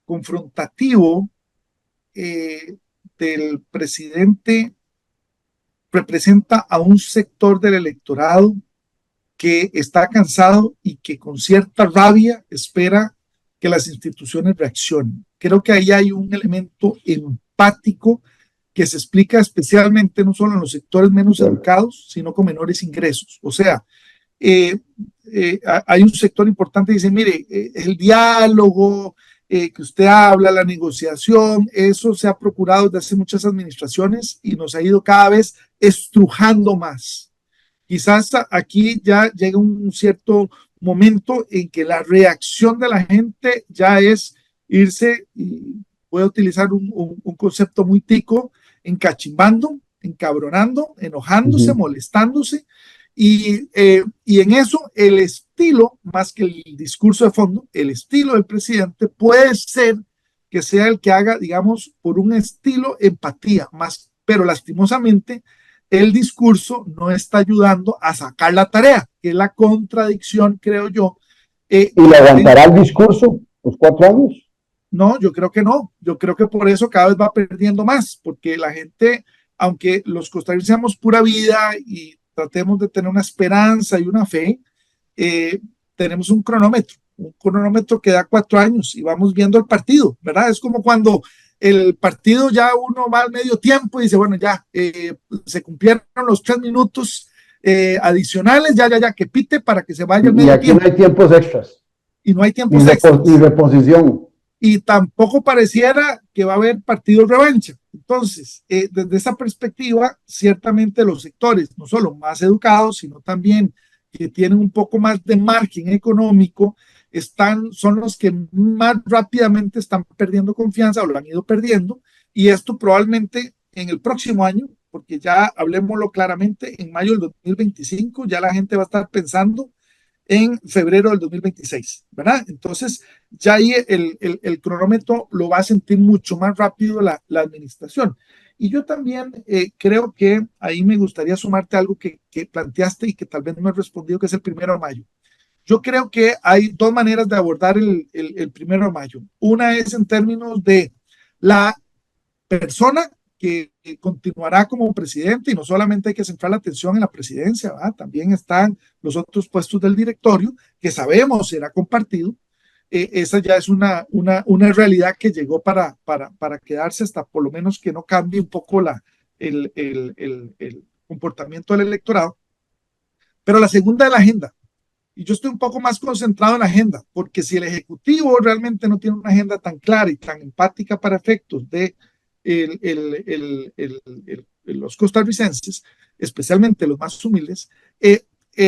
confrontativo del presidente representa a un sector del electorado que está cansado y que con cierta rabia espera que las instituciones reaccionen. Creo que ahí hay un elemento empático que se explica especialmente no solo en los sectores menos educados, sino con menores ingresos. O sea, hay un sector importante que dice, mire, el diálogo que usted habla, la negociación, eso se ha procurado desde hace muchas administraciones y nos ha ido cada vez estrujando más. Quizás aquí ya llega un cierto momento en que la reacción de la gente ya es irse, y voy a utilizar un concepto muy tico, encachimbando, encabronando, enojándose, molestándose, y en eso el estilo, más que el discurso de fondo, el estilo del presidente puede ser que sea el que haga, digamos, por un estilo empatía, más, pero lastimosamente el discurso no está ayudando a sacar la tarea, que es la contradicción, creo yo. ¿Y le aguantará el discurso los 4 años? No, yo creo que no. Yo creo que por eso cada vez va perdiendo más, porque la gente, aunque los costarricenses seamos pura vida y tratemos de tener una esperanza y una fe, tenemos un cronómetro que da 4 años y vamos viendo el partido, ¿verdad? Es como cuando el partido ya uno va al medio tiempo y dice, bueno, ya se cumplieron los 3 minutos adicionales, ya, que pite para que se vaya al medio tiempo. Y aquí no hay tiempos extras. Y no hay tiempos extras. Ni reposición. Y tampoco pareciera que va a haber partido revancha. Entonces, desde esa perspectiva, ciertamente los sectores, no solo más educados, sino también que tienen un poco más de margen económico, son los que más rápidamente están perdiendo confianza o lo han ido perdiendo, y esto probablemente en el próximo año, porque ya hablemoslo claramente, en mayo del 2025 ya la gente va a estar pensando en febrero del 2026, ¿verdad? Entonces ya ahí el cronómetro lo va a sentir mucho más rápido la administración. Y yo también creo que ahí me gustaría sumarte algo que planteaste y que tal vez no he respondido, que es el 1 de mayo. Yo creo que hay 2 maneras de abordar el 1 de mayo. Una es en términos de la persona que continuará como presidente, y no solamente hay que centrar la atención en la presidencia, ¿verdad? También están los otros puestos del directorio, que sabemos será compartido. Esa ya es una realidad que llegó para quedarse, hasta por lo menos que no cambie un poco el comportamiento del electorado. Pero la segunda es la agenda. Y yo estoy un poco más concentrado en la agenda, porque si el Ejecutivo realmente no tiene una agenda tan clara y tan empática para efectos de los costarricenses, especialmente los más humildes,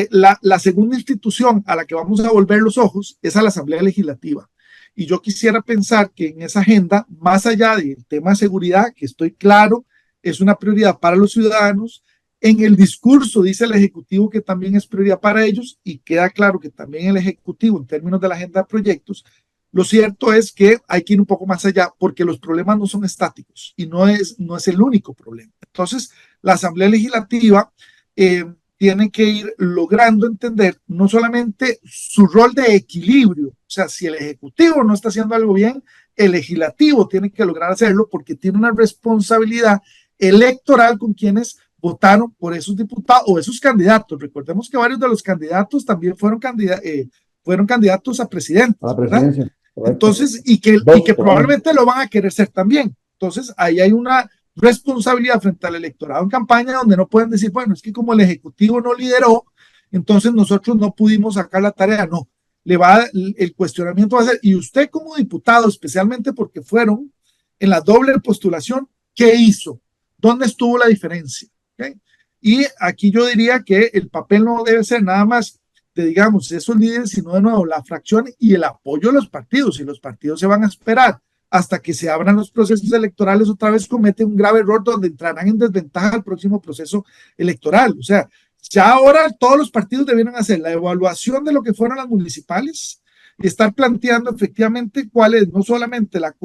la segunda institución a la que vamos a volver los ojos es a la Asamblea Legislativa. Y yo quisiera pensar que en esa agenda, más allá del tema de seguridad, que estoy claro, es una prioridad para los ciudadanos, En el discurso dice el Ejecutivo que también es prioridad para ellos y queda claro que también el Ejecutivo, en términos de la agenda de proyectos, lo cierto es que hay que ir un poco más allá porque los problemas no son estáticos y no es el único problema. Entonces, la Asamblea Legislativa tiene que ir logrando entender no solamente su rol de equilibrio, o sea, si el Ejecutivo no está haciendo algo bien, el Legislativo tiene que lograr hacerlo porque tiene una responsabilidad electoral con quienes votaron por esos diputados o esos candidatos. Recordemos que varios de los candidatos también fueron candidatos a presidente. A la presidencia. Entonces, y que probablemente lo van a querer ser también. Entonces, ahí hay una responsabilidad frente al electorado en campaña donde no pueden decir, bueno, es que como el Ejecutivo no lideró, entonces nosotros no pudimos sacar la tarea. No, el cuestionamiento va a ser, y usted como diputado, especialmente porque fueron en la doble postulación, ¿qué hizo? ¿Dónde estuvo la diferencia? ¿Okay? Y aquí yo diría que el papel no debe ser nada más de, digamos, esos líderes, sino de nuevo la fracción y el apoyo de los partidos. Y los partidos se van a esperar hasta que se abran los procesos electorales, otra vez cometen un grave error donde entrarán en desventaja al próximo proceso electoral. O sea, ya ahora todos los partidos debieron hacer la evaluación de lo que fueron las municipales y estar planteando efectivamente cuál es no solamente la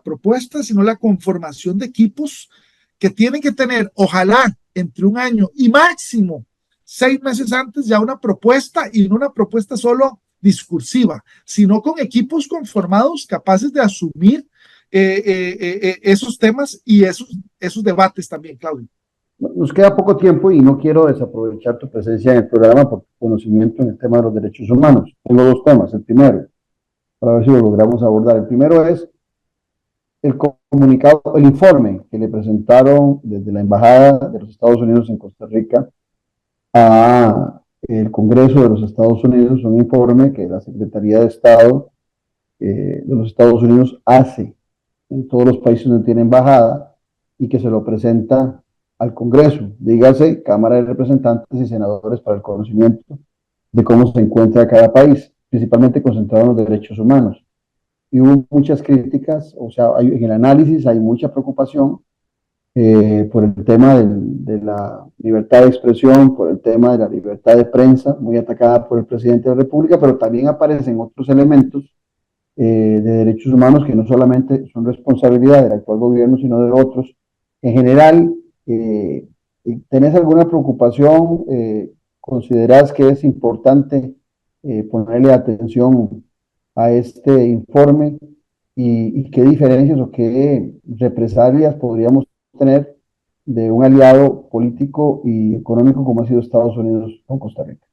propuesta, sino la conformación de equipos que tienen que tener, ojalá, entre 1 año y máximo 6 meses antes ya una propuesta, y no una propuesta solo discursiva, sino con equipos conformados capaces de asumir esos temas y esos debates también, Claudio. Nos queda poco tiempo y no quiero desaprovechar tu presencia en el programa por tu conocimiento en el tema de los derechos humanos. Tengo 2 temas. El primero, para ver si lo logramos abordar. El primero es el comunicado, el informe que le presentaron desde la Embajada de los Estados Unidos en Costa Rica a el Congreso de los Estados Unidos, un informe que la Secretaría de Estado de los Estados Unidos hace en todos los países donde tiene embajada y que se lo presenta al Congreso, dígase Cámara de Representantes y Senadores, para el conocimiento de cómo se encuentra cada país, principalmente concentrado en los derechos humanos. Y hubo muchas críticas, o sea, en el análisis hay mucha preocupación por el tema de la libertad de expresión, por el tema de la libertad de prensa, muy atacada por el presidente de la República, pero también aparecen otros elementos de derechos humanos que no solamente son responsabilidad del actual gobierno, sino de otros. En general, ¿tenés alguna preocupación? ¿Considerás que es importante ponerle atención a este informe? ¿Y qué diferencias o qué represalias podríamos tener de un aliado político y económico como ha sido Estados Unidos con Costa Rica?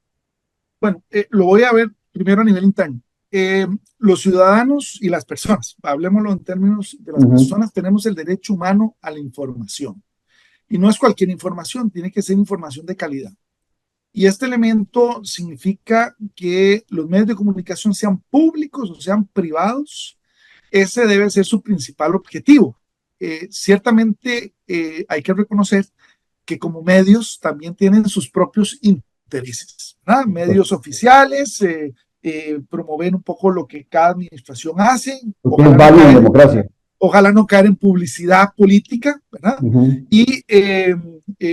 Bueno, lo voy a ver primero a nivel interno. Los ciudadanos y las personas, hablemoslo en términos de las personas, tenemos el derecho humano a la información. Y no es cualquier información, tiene que ser información de calidad. Y este elemento significa que los medios de comunicación, sean públicos o sean privados, ese debe ser su principal objetivo. Ciertamente hay que reconocer que como medios también tienen sus propios intereses, ¿verdad? Medios oficiales promover un poco lo que cada administración hace. Ojalá no caer en publicidad política, ¿verdad? Y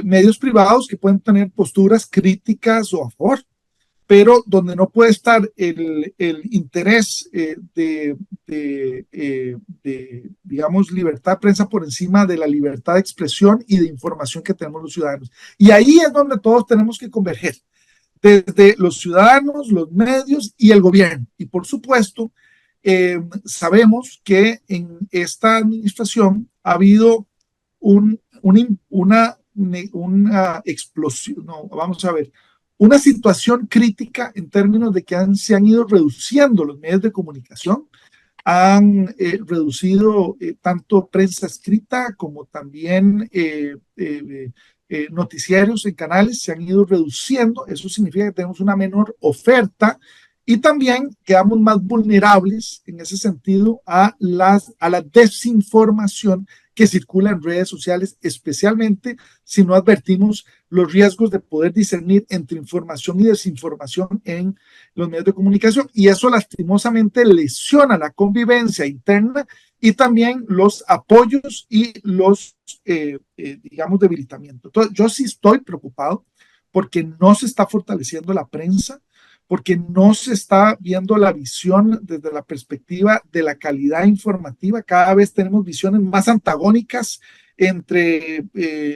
medios privados que pueden tener posturas críticas o a favor, pero donde no puede estar el interés digamos, libertad de prensa por encima de la libertad de expresión y de información que tenemos los ciudadanos. Y ahí es donde todos tenemos que converger, desde los ciudadanos, los medios y el gobierno. Y por supuesto, sabemos que en esta administración ha habido una explosión, no, vamos a ver, una situación crítica en términos de que se han ido reduciendo los medios de comunicación, han reducido tanto prensa escrita como también noticiarios en canales, se han ido reduciendo. Eso significa que tenemos una menor oferta y también quedamos más vulnerables en ese sentido a la desinformación que circula en redes sociales, especialmente si no advertimos los riesgos de poder discernir entre información y desinformación en los medios de comunicación, y eso lastimosamente lesiona la convivencia interna y también los apoyos y los, digamos, debilitamientos. Entonces, yo sí estoy preocupado porque no se está fortaleciendo la prensa, porque no se está viendo la visión desde la perspectiva de la calidad informativa. Cada vez tenemos visiones más antagónicas entre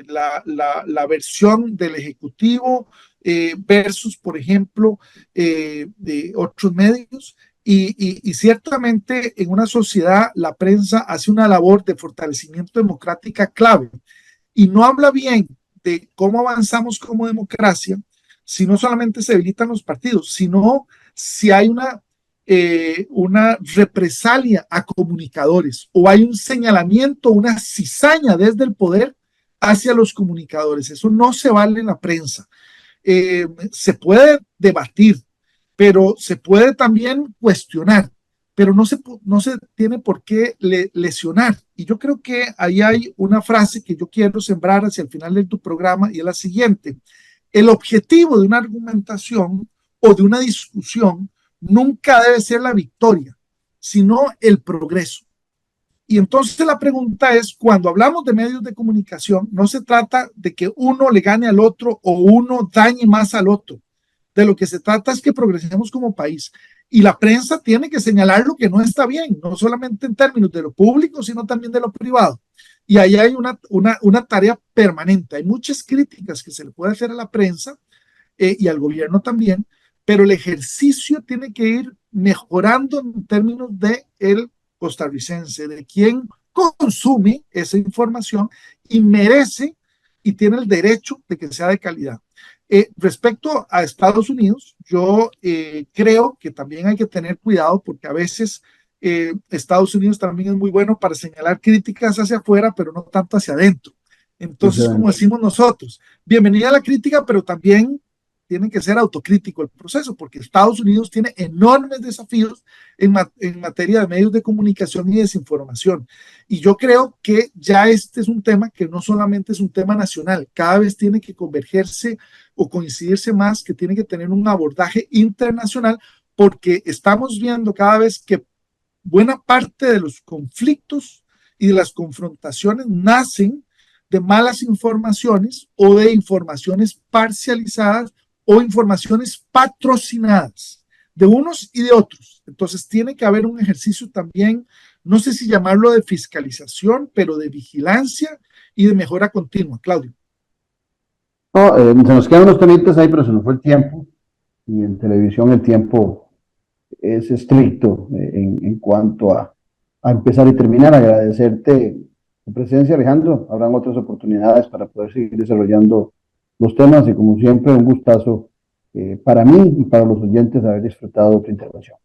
la versión del Ejecutivo versus, por ejemplo, de otros medios. Y ciertamente en una sociedad la prensa hace una labor de fortalecimiento democrática clave y no habla bien de cómo avanzamos como democracia si no solamente se debilitan los partidos, sino si hay una represalia a comunicadores o hay un señalamiento, una cizaña desde el poder hacia los comunicadores. Eso no se vale en la prensa. Se puede debatir, pero se puede también cuestionar, pero no se tiene por qué lesionar. Y yo creo que ahí hay una frase que yo quiero sembrar hacia el final de tu programa y es la siguiente: el objetivo de una argumentación o de una discusión nunca debe ser la victoria, sino el progreso. Y entonces la pregunta es, cuando hablamos de medios de comunicación, no se trata de que uno le gane al otro o uno dañe más al otro. De lo que se trata es que progresemos como país. Y la prensa tiene que señalar lo que no está bien, no solamente en términos de lo público, sino también de lo privado. Y ahí hay una tarea permanente. Hay muchas críticas que se le puede hacer a la prensa y al gobierno también, pero el ejercicio tiene que ir mejorando en términos de el costarricense, de quien consume esa información y merece y tiene el derecho de que sea de calidad. Respecto a Estados Unidos, yo creo que también hay que tener cuidado porque a veces Estados Unidos también es muy bueno para señalar críticas hacia afuera, pero no tanto hacia adentro. Entonces, como decimos nosotros, bienvenida a la crítica, pero también tiene que ser autocrítico el proceso, porque Estados Unidos tiene enormes desafíos en materia de medios de comunicación y desinformación. Y yo creo que ya este es un tema que no solamente es un tema nacional, cada vez tiene que convergerse o coincidirse más, que tiene que tener un abordaje internacional, porque estamos viendo cada vez que buena parte de los conflictos y de las confrontaciones nacen de malas informaciones o de informaciones parcializadas o informaciones patrocinadas de unos y de otros. Entonces tiene que haber un ejercicio también, no sé si llamarlo de fiscalización, pero de vigilancia y de mejora continua. Claudio. No, se nos quedan unos temitas ahí, pero se nos fue el tiempo. Y en televisión el tiempo es estricto en cuanto a empezar y terminar. Agradecerte tu presencia, Alejandro. Habrán otras oportunidades para poder seguir desarrollando los temas y como siempre un gustazo para mí y para los oyentes haber disfrutado tu intervención.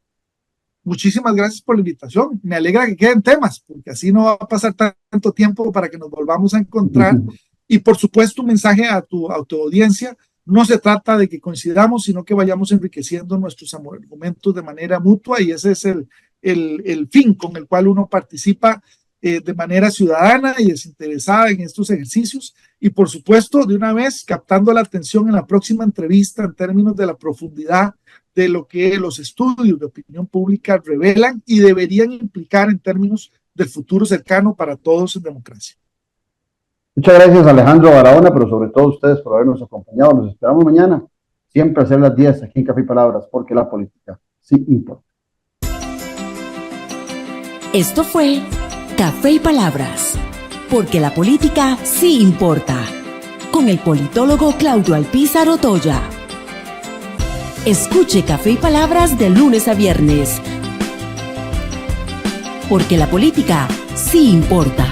Muchísimas gracias por la invitación. Me alegra que queden temas, porque así no va a pasar tanto tiempo para que nos volvamos a encontrar. Y por supuesto un mensaje a tu audiencia: no se trata de que coincidamos, sino que vayamos enriqueciendo nuestros argumentos de manera mutua, y ese es el fin con el cual uno participa de manera ciudadana y desinteresada en estos ejercicios. Y por supuesto, de una vez, captando la atención en la próxima entrevista en términos de la profundidad de lo que los estudios de opinión pública revelan y deberían implicar en términos del futuro cercano para todos en democracia. Muchas gracias, Alejandro Barahona, pero sobre todo ustedes por habernos acompañado. Nos esperamos mañana, siempre a ser las 10 aquí en Café y Palabras, porque la política sí importa. Esto fue Café y Palabras, porque la política sí importa, con el politólogo Claudio Alpizar Otoya. Escuche Café y Palabras de lunes a viernes, porque la política sí importa.